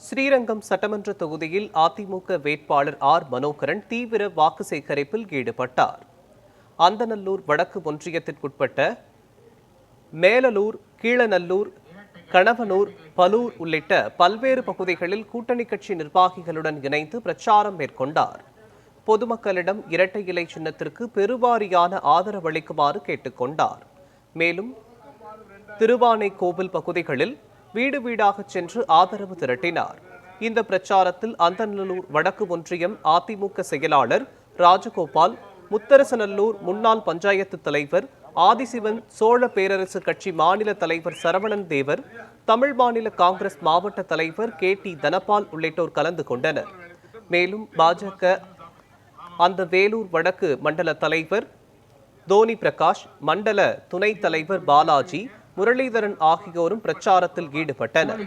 ஸ்ரீரங்கம் சட்டமன்ற தொகுதியில் அதிமுக வேட்பாளர் ஆர் மனோகரன் தீவிர வாக்கு சேகரிப்பில் ஈடுபட்டார். அந்தநல்லூர் வடக்கு ஒன்றியத்திற்குட்பட்ட மேலலூர், கீழநல்லூர், கணவனூர், பலூர் உள்ளிட்ட பல்வேறு பகுதிகளில் கூட்டணி கட்சி நிர்வாகிகளுடன் இணைந்து பிரச்சாரம் மேற்கொண்டார். பொதுமக்களிடம் இரட்டை இலை சின்னத்திற்கு பெருவாரியான ஆதரவு அளிக்குமாறு கேட்டுக் கொண்டார். மேலும் திருவானைக்கோவில் பகுதிகளில் வீடு வீடாக சென்று ஆதரவு திரட்டினார். இந்த பிரச்சாரத்தில் அந்தநல்லூர் வடக்கு ஒன்றியம் அதிமுக செயலாளர் ராஜகோபால், முத்தரசநல்லூர் முன்னாள் பஞ்சாயத்து தலைவர் ஆதிசிவன், சோழ பேரரசு கட்சி மாநில தலைவர் சரவணன் தேவர், தமிழ் மாநில காங்கிரஸ் மாவட்ட தலைவர் KT தனபால் உள்ளிட்டோர் கலந்து கொண்டனர். மேலும் பாஜக அந்த வேலூர் வடக்கு மண்டல தலைவர் தோனி பிரகாஷ், மண்டல துணைத் தலைவர் பாலாஜி, முரளிதரன் ஆகியோரும் பிரச்சாரத்தில் ஈடுபட்டனர்.